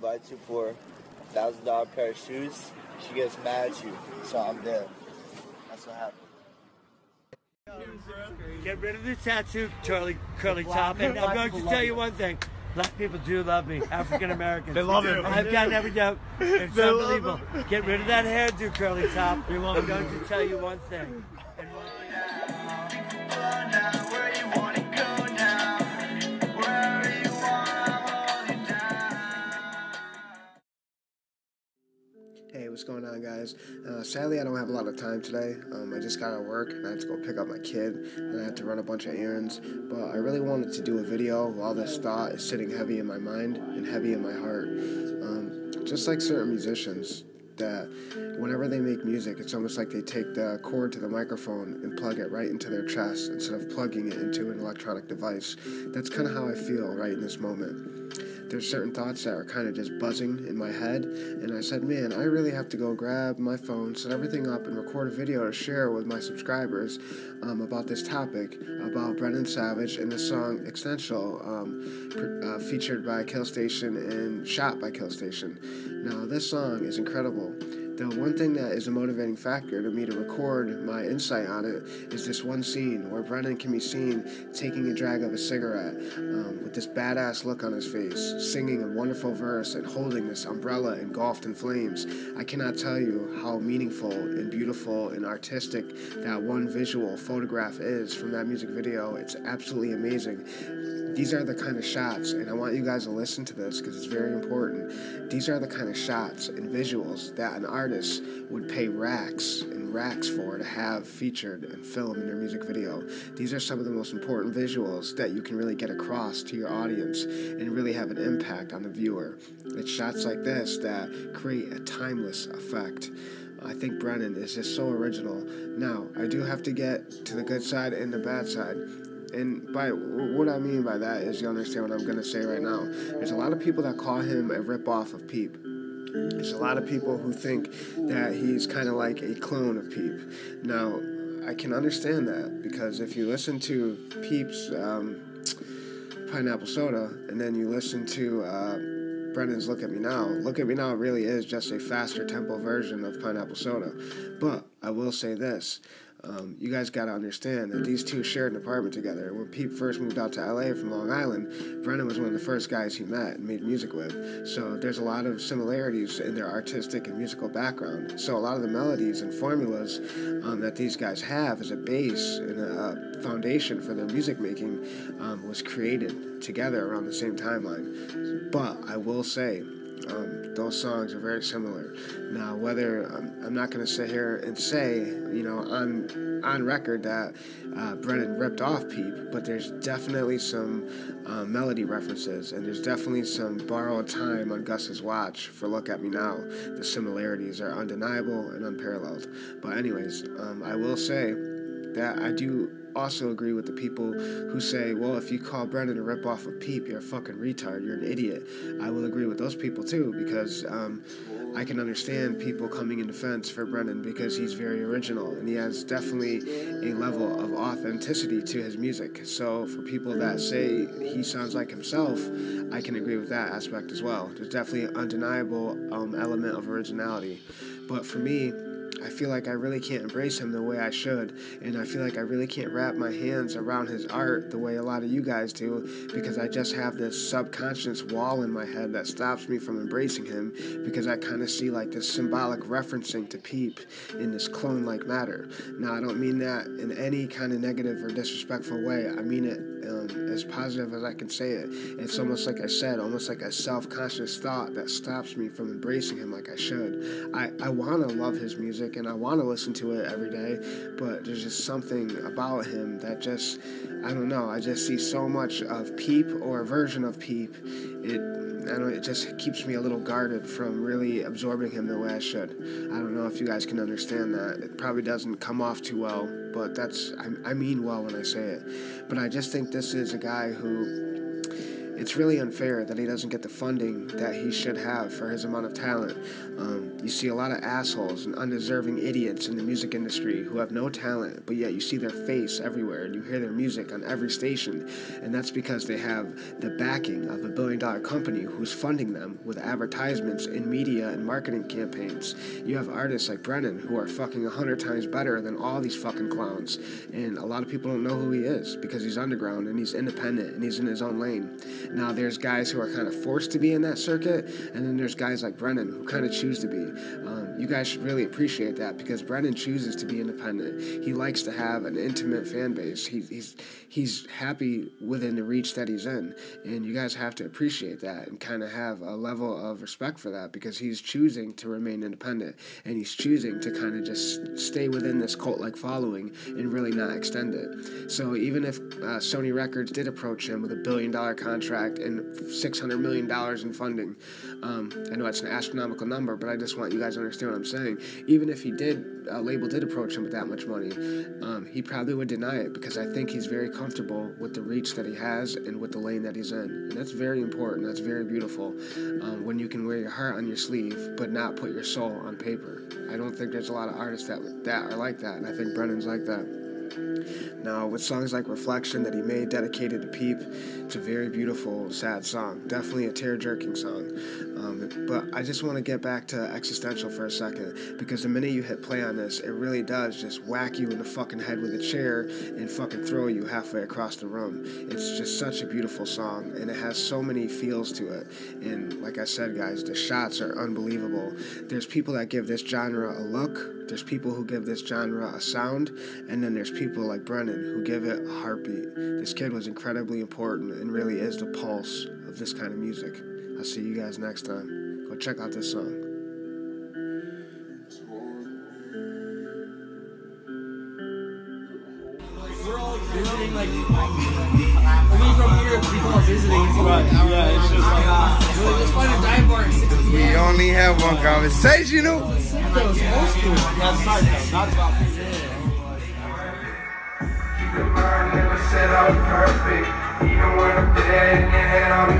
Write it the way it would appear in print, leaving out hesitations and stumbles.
invites you for a $1,000 pair of shoes, she gets mad at you, so I'm there. That's what happened. Get rid of the tattoo, curly top, and I'm going to tell you one thing. Black people do love me. African Americans. They love him. I've got every doubt. It's unbelievable. Get rid of that hairdo, curly top. I'm going to tell you one thing. Hey, what's going on, guys? Sadly, I don't have a lot of time today. I just got out of work and I had to go pick up my kid and I had to run a bunch of errands. But I really wanted to do a video while this thought is sitting heavy in my mind and heavy in my heart. Just like certain musicians, that whenever they make music, it's almost like they take the cord to the microphone and plug it right into their chest instead of plugging it into an electronic device. That's kind of how I feel right in this moment. There's certain thoughts that are kind of just buzzing in my head, and I said, man, I really have to go grab my phone, set everything up, and record a video to share with my subscribers about this topic, about Brennan Savage and the song Existential, featured by Killstation and shot by Killstation. Now, this song is incredible. The one thing that is a motivating factor to me to record my insight on it is this one scene where Brennan can be seen taking a drag of a cigarette with this badass look on his face, singing a wonderful verse and holding this umbrella engulfed in flames. I cannot tell you how meaningful and beautiful and artistic that one visual photograph is from that music video. It's absolutely amazing. These are the kind of shots, and I want you guys to listen to this because it's very important. These are the kind of shots and visuals that an artist would pay racks and racks for to have featured and filmed in their music video. These are some of the most important visuals that you can really get across to your audience and really have an impact on the viewer. It's shots like this that create a timeless effect. I think Brennan is just so original. Now, I do have to get to the good side and the bad side. And by what I mean by that is, you understand what I'm going to say right now. There's a lot of people that call him a rip-off of Peep. There's a lot of people who think that he's kind of like a clone of Peep. Now, I can understand that, because if you listen to Peep's Pineapple Soda, and then you listen to Brennan's Look At Me Now really is just a faster tempo version of Pineapple Soda. But I will say this. You guys got to understand that these two shared an apartment together. When Peep first moved out to LA from Long Island, Brennan was one of the first guys he met and made music with. So there's a lot of similarities in their artistic and musical background. So a lot of the melodies and formulas that these guys have as a base and a foundation for their music making was created together around the same timeline. But I will say, those songs are very similar. Now, whether I'm not going to sit here and say, you know, on record that Brennan ripped off Peep, but there's definitely some melody references, and there's definitely some borrowed time on Gus's watch for Look At Me Now. The similarities are undeniable and unparalleled. But anyways, I will say that I do also agree with the people who say, well, if you call Brennan a rip-off of Peep, you're a fucking retard, you're an idiot. I will agree with those people too, because I can understand people coming in defense for Brennan because he's very original and he has definitely a level of authenticity to his music. So for people that say he sounds like himself, I can agree with that aspect as well. There's definitely an undeniable element of originality. But for me, I feel like I really can't embrace him the way I should, and I feel like I really can't wrap my hands around his art the way a lot of you guys do, because I just have this subconscious wall in my head that stops me from embracing him, because I kind of see like this symbolic referencing to Peep in this clone-like matter. Now, I don't mean that in any kind of negative or disrespectful way. I mean it as positive as I can say it. It's almost like I said, almost like a self-conscious thought that stops me from embracing him like I should. I want to love his music and I want to listen to it every day, but there's just something about him that just, I don't know, I just see so much of Peep or a version of Peep. It just keeps me a little guarded from really absorbing him the way I should. I don't know if you guys can understand that. It probably doesn't come off too well, but I mean well when I say it. But I just think this is a guy who it's really unfair that he doesn't get the funding that he should have for his amount of talent. You see a lot of assholes and undeserving idiots in the music industry who have no talent, but yet you see their face everywhere and you hear their music on every station, and that's because they have the backing of a billion-dollar company who's funding them with advertisements and media and marketing campaigns. You have artists like Brennan who are fucking 100 times better than all these fucking clowns, and a lot of people don't know who he is because he's underground and he's independent and he's in his own lane. Now there's guys who are kind of forced to be in that circuit, and then there's guys like Brennan who kind of choose to be. You guys should really appreciate that, because Brennan chooses to be independent. He likes to have an intimate fan base. He's happy within the reach that he's in, and you guys have to appreciate that and kind of have a level of respect for that, because he's choosing to remain independent, and he's choosing to kind of just stay within this cult-like following and really not extend it. So even if Sony Records did approach him with $1 billion contract and $600 million in funding, I know it's an astronomical number, but I just want you guys to understand what I'm saying. Even if a label did approach him with that much money, he probably would deny it, because I think he's very comfortable with the reach that he has and with the lane that he's in. And that's very important. That's very beautiful. When you can wear your heart on your sleeve but not put your soul on paper. I don't think there's a lot of artists that are like that, and I think Brennan's like that. Now, with songs like Reflection that he made dedicated to Peep, it's a very beautiful, sad song. Definitely a tear-jerking song. But I just want to get back to Existential for a second, because the minute you hit play on this, it really does just whack you in the fucking head with a chair and fucking throw you halfway across the room. It's just such a beautiful song, and it has so many feels to it. And like I said, guys, the shots are unbelievable. There's people that give this genre a look, there's people who give this genre a sound, and then there's people like Brennan who give it a heartbeat. This kid was incredibly important and really is the pulse of this kind of music. I'll see you guys next time. Go check out this song. We're all visiting, like, I mean, from here, people are visiting. It's right, yeah, it's just like, we'll just find a dive bar at 6 p.m. We only have one conversation, That was supposed to. That's not about me. Keep in mind, never set out perfect. Even when I'm dead in your head, I'm